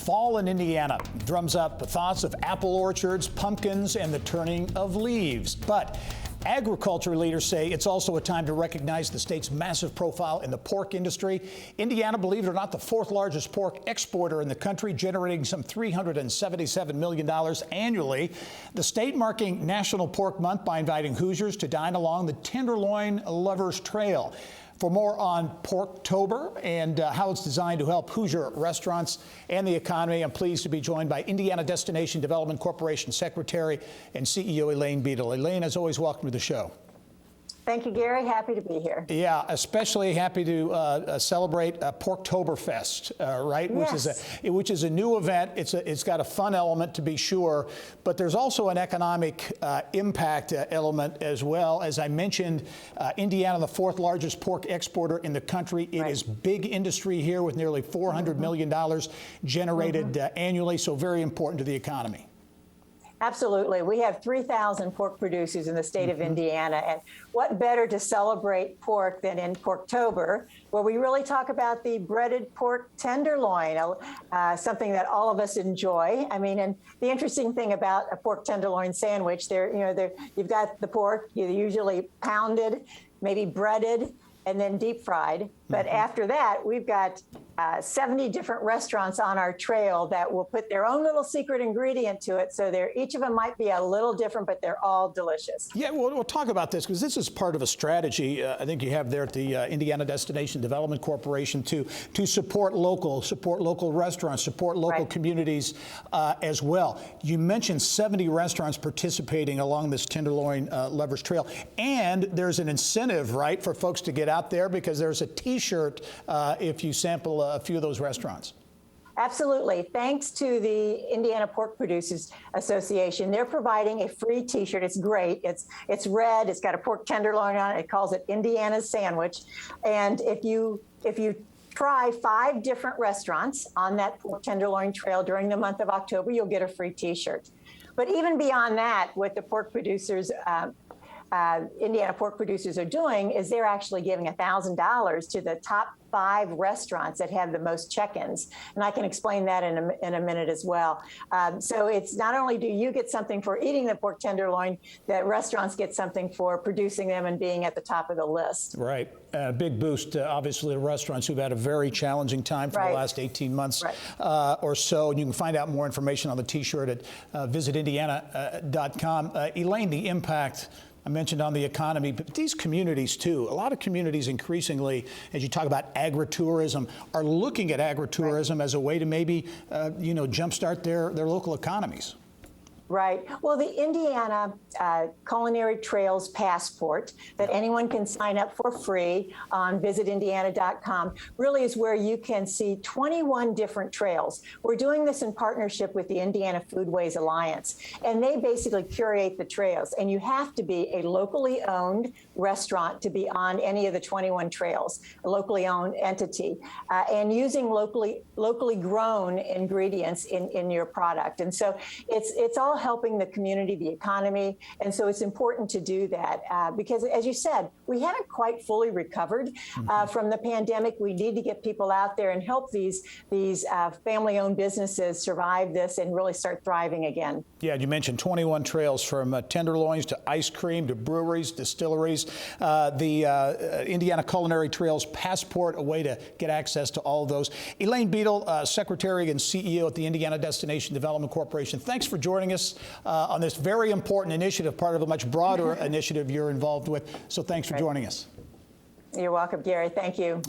Fall in Indiana drums up thoughts of apple orchards, pumpkins, and the turning of leaves. But agriculture leaders say it's also a time to recognize the state's massive profile in the pork industry. Indiana, believe it or not, the fourth largest pork exporter in the country, generating some $377 million annually. The state marking National Pork Month by inviting Hoosiers to dine along the Tenderloin Lovers Trail. For more on Porktober and how it's designed to help Hoosier restaurants and the economy, I'm pleased to be joined by Indiana Destination Development Corporation Secretary and CEO Elaine Bedel. Elaine, as always, welcome to the show. Thank you, Gary. Happy to be here. Yeah, especially happy to celebrate Porktober Fest, right? Yes. Which is a new event. It's got a fun element, to be sure, but there's also an economic impact element as well. As I mentioned, Indiana, the fourth largest pork exporter in the country. It is big industry here with nearly $400 million generated annually, so very important to the economy. Absolutely. We have 3,000 pork producers in the state of Indiana, and what better to celebrate pork than in Porktober, where we really talk about the breaded pork tenderloin, something that all of us enjoy. I mean, and the interesting thing about a pork tenderloin sandwich, you've got the pork, usually pounded, maybe breaded, and then deep fried. But after that, we've got 70 different restaurants on our trail that will put their own little secret ingredient to it. So each of them might be a little different, but they're all delicious. Yeah, we'll talk about this because this is part of a strategy I think you have there at the Indiana Destination Development Corporation to support local restaurants, support local communities as well. You mentioned 70 restaurants participating along this Tenderloin Lovers Trail, and there's an incentive, right, for folks to get out there because there's a T-shirt if you sample a few of those restaurants. Absolutely. Thanks to the Indiana Pork Producers Association, they're providing a free T-shirt. It's great. It's red. It's got a pork tenderloin on it. It calls it Indiana's Sandwich. And if you try 5 different restaurants on that pork tenderloin trail during the month of October, you'll get a free T-shirt. But even beyond that, what the pork producers Indiana pork producers are doing is they're actually giving $1,000 to the top 5 restaurants that have the most check-ins. And I can explain that in a minute as well. So it's not only do you get something for eating the pork tenderloin, that restaurants get something for producing them and being at the top of the list. Right. Big boost, obviously, to restaurants who've had a very challenging time for the last 18 months or so. And you can find out more information on the T-shirt at visitindiana.com. Elaine, the impact I mentioned on the economy, but these communities too, a lot of communities increasingly, as you talk about agritourism, are looking at agritourism as a way to maybe, jumpstart their local economies. Right. Well, the Indiana Culinary Trails Passport that anyone can sign up for free on visitindiana.com really is where you can see 21 different trails. We're doing this in partnership with the Indiana Foodways Alliance, and they basically curate the trails. And you have to be a locally owned restaurant to be on any of the 21 trails, a locally owned entity, and using locally grown ingredients in your product. And so it's all helping the community, the economy, and so it's important to do that because, as you said, we haven't quite fully recovered from the pandemic. We need to get people out there and help these family-owned businesses survive this and really start thriving again. Yeah, you mentioned 21 trails from tenderloins to ice cream to breweries, distilleries. The Indiana Culinary Trails Passport, a way to get access to all of those. Elaine Bedel, Secretary and CEO at the Indiana Destination Development Corporation, thanks for joining us on this very important initiative, part of a much broader initiative you're involved with. So thanks for joining us. You're welcome, Gary. Thank you.